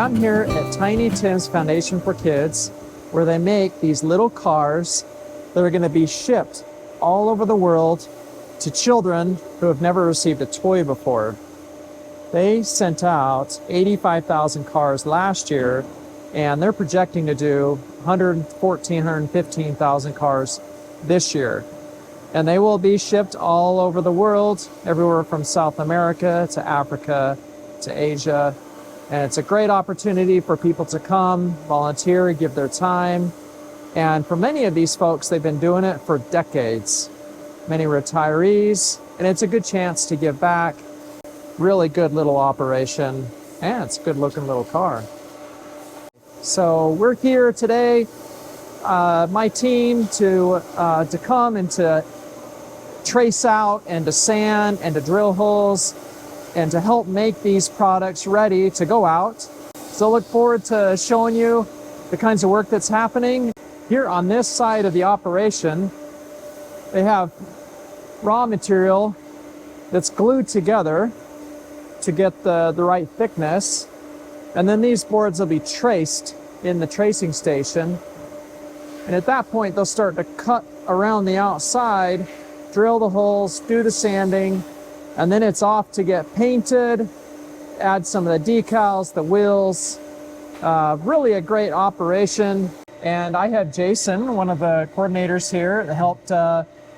I'm here at Tiny Tim's Foundation for Kids, where they make these little cars that are going to be shipped all over the world to children who have never received a toy before. They sent out 85,000 cars last year, and they're projecting to do 115,000 cars this year. And they will be shipped all over the world, everywhere from South America to Africa to Asia. And it's a great opportunity for people to come, volunteer, give their time. And for many of these folks, they've been doing it for decades. Many retirees, and it's a good chance to give back. Really good little operation, and it's a good looking little car. So we're here today, my team, to come and to trace out and to sand and to drill holes and to help make these products ready to go out. So look forward to showing you the kinds of work that's happening. Here on this side of the operation, they have raw material that's glued together to get the right thickness. And then these boards will be traced in the tracing station. And at that point, they'll start to cut around the outside, drill the holes, do the sanding, and then it's off to get painted, add some of the decals, the wheels. Really a great operation. And I have Jason, one of the coordinators here, that helped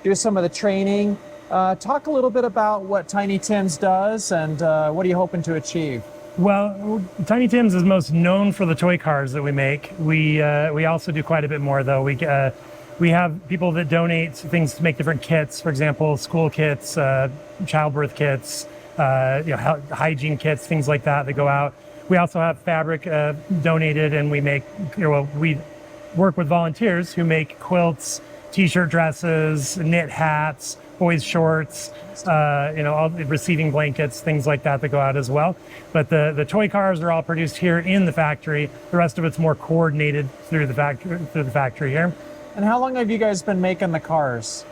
do some of the training. Talk a little bit about what Tiny Tim's does and what are you hoping to achieve? Well, Tiny Tim's is most known for the toy cars that we make. We also do quite a bit more, though. We have people that donate things to make different kits. For example, school kits, childbirth kits, hygiene kits, things like that go out. We also have fabric donated, and we we work with volunteers who make quilts, t-shirt dresses, knit hats, boys shorts, all the receiving blankets, things like that go out as well. But the toy cars are all produced here in the factory. The rest of it's more coordinated through the factory here. And how long have you guys been making the cars?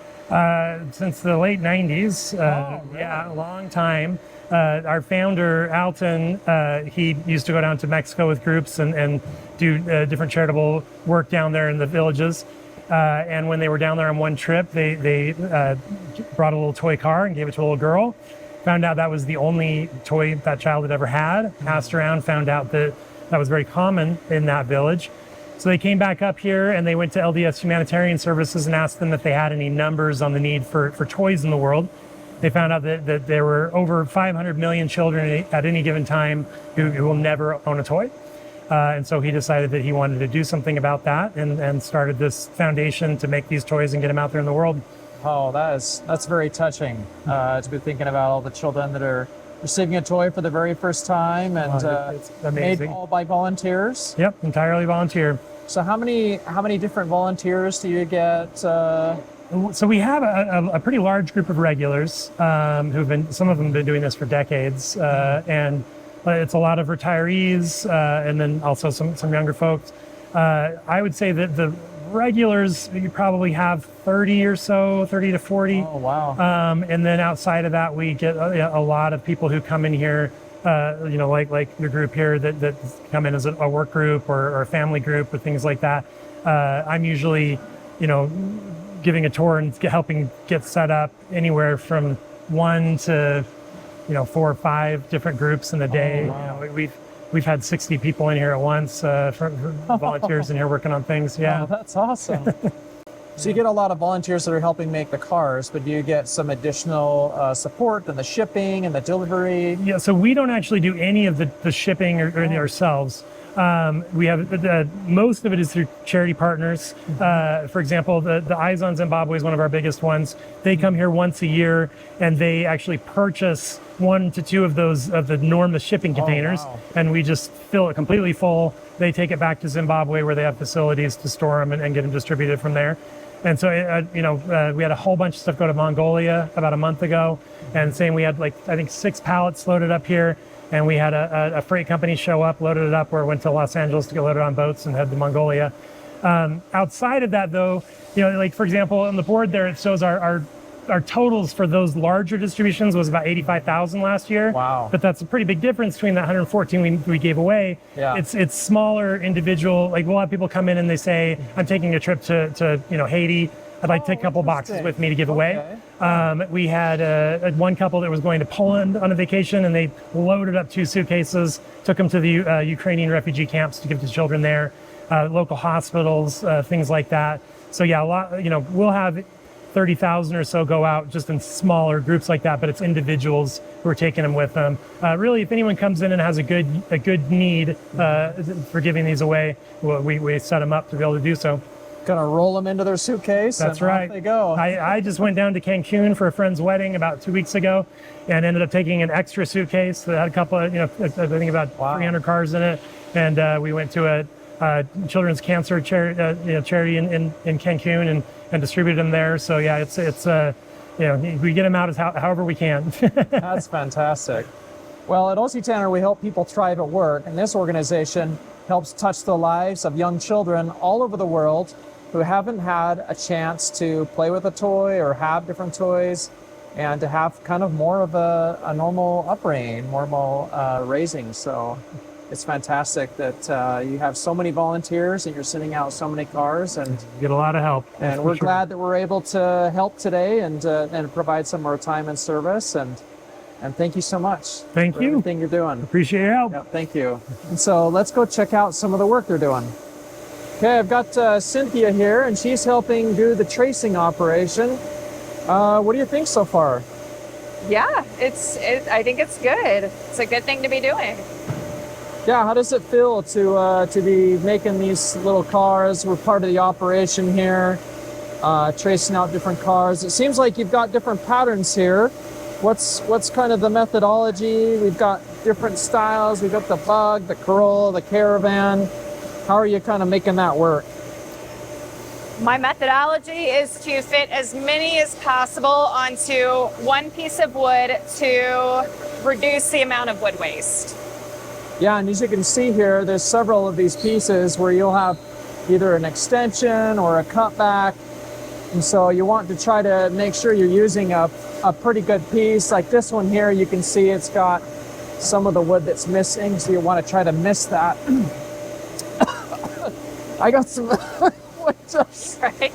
Since the late 90s. Really? Yeah, a long time. Our founder, Alton, he used to go down to Mexico with groups and do different charitable work down there in the villages. And when they were down there on one trip, they brought a little toy car and gave it to a little girl. Found out that was the only toy that child had ever had. Asked around, found out that was very common in that village. So they came back up here and they went to LDS Humanitarian Services and asked them if they had any numbers on the need for toys in the world. They found out that there were over 500 million children at any given time who will never own a toy. And so he decided that he wanted to do something about that and started this foundation to make these toys and get them out there in the world. Oh, that's very touching to be thinking about all the children that are receiving a toy for the very first time, and it's amazing. Made all by volunteers. Yep, entirely volunteer. So how many different volunteers do you get? So we have a pretty large group of regulars some of them have been doing this for decades, and it's a lot of retirees and then also some younger folks. I would say that the regulars, you probably have 30 or so, 30 to 40. Oh, wow. And then outside of that, we get a lot of people who come in here, like your group here that come in as a work group or a family group or things like that. I'm usually, giving a tour and helping get set up anywhere from 1 to 4 or 5 different groups in a day. Oh, wow. We've had 60 people in here at once, for volunteers in here working on things. Yeah, oh, that's awesome. So you get a lot of volunteers that are helping make the cars, but do you get some additional support in the shipping and the delivery? Yeah, so we don't actually do any of the shipping or ourselves. We have most of it is through charity partners. For example, the Eyes on Zimbabwe is one of our biggest ones. They come here once a year and they actually purchase 1 to 2 of the enormous shipping containers. Oh, wow. And we just fill it completely full. They take it back to Zimbabwe where they have facilities to store them and get them distributed from there. And so, we had a whole bunch of stuff go to Mongolia about a month ago. And saying we had I think 6 pallets loaded up here. And we had a freight company show up, loaded it up, where it went to Los Angeles to get loaded on boats and head to Mongolia. Outside of that, though, for example, on the board there, it shows our our totals for those larger distributions was about 85,000 last year. Wow. But that's a pretty big difference between the 114 we gave away. Yeah. It's smaller individual, like we'll have people come in and they say, I'm taking a trip to Haiti. I'd like to take a couple boxes with me to give away. We had one couple that was going to Poland on a vacation, and they loaded up 2 suitcases, took them to the Ukrainian refugee camps to give to children there, local hospitals, things like that. So yeah, a lot. We'll have 30,000 or so go out just in smaller groups like that, but it's individuals who are taking them with them. Really, if anyone comes in and has a good need for giving these away, we set them up to be able to do so. Gonna roll them into their suitcase. That's and right. Off they go. I just went down to Cancun for a friend's wedding about 2 weeks ago, and ended up taking an extra suitcase that had a couple of, I think about 300 cars in it, and we went to a children's cancer charity in Cancun and distributed them there. So yeah, it's we get them out however we can. That's fantastic. Well, at O.C.Tanner, we help people thrive at work, and this organization helps touch the lives of young children all over the world who haven't had a chance to play with a toy or have different toys, and to have kind of more of a normal upbringing, normal raising. So it's fantastic that you have so many volunteers and you're sending out so many cars, and You get a lot of help. and we're glad that we're able to help today and provide some more time and service, and thank you so much. Thank for you. everything you're doing. Appreciate your help. Yeah, thank you. And so let's go check out some of the work they're doing. Okay, I've got Cynthia here, and she's helping do the tracing operation. What do you think so far? Yeah, I think it's good. It's a good thing to be doing. Yeah, how does it feel to be making these little cars? We're part of the operation here, tracing out different cars. It seems like you've got different patterns here. What's kind of the methodology? We've got different styles. We've got the Bug, the Corolla, the Caravan. How are you kind of making that work? My methodology is to fit as many as possible onto one piece of wood to reduce the amount of wood waste. Yeah, and as you can see here, there's several of these pieces where you'll have either an extension or a cutback. And so you want to try to make sure you're using a pretty good piece. Like this one here, you can see it's got some of the wood that's missing, so you want to try to miss that. I got some wood dust. Right?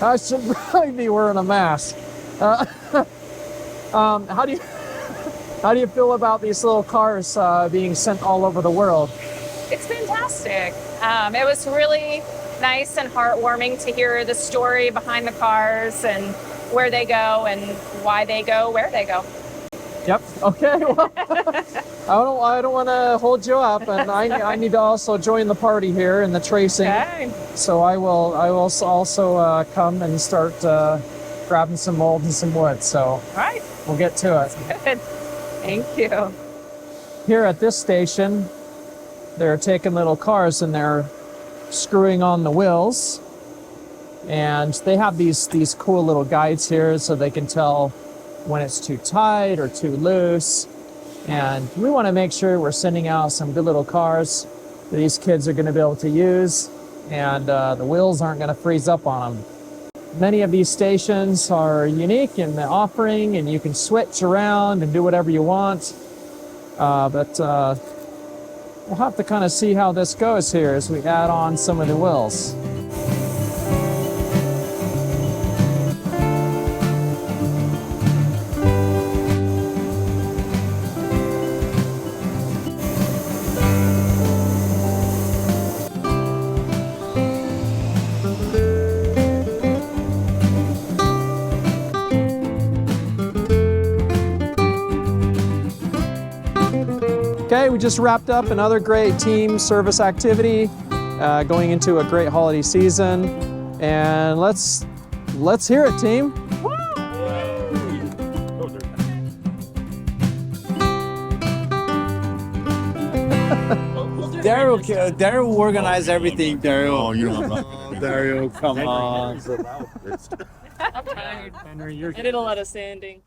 I should really be wearing a mask. How do you feel about these little cars being sent all over the world? It's fantastic. It was really nice and heartwarming to hear the story behind the cars and where they go and why they go where they go. Yep. Okay. Well, I don't want to hold you up, and I need to also join the party here in the tracing. Okay. So I will also come and start grabbing some mold and some wood. So All right. we'll get to it. Good. Thank you. Here at this station, they're taking little cars and they're screwing on the wheels, and they have these cool little guides here so they can tell when it's too tight or too loose. And we want to make sure we're sending out some good little cars that these kids are going to be able to use, and the wheels aren't going to freeze up on them. Many of these stations are unique in the offering, and you can switch around and do whatever you want. But we'll have to kind of see how this goes here as we add on some of the wheels. Okay, we just wrapped up another great team service activity, going into a great holiday season, and let's hear it, team. Daryl organized everything. Daryl. Oh, you don't know. Daryl, come on. I'm tired. I did a lot of sanding.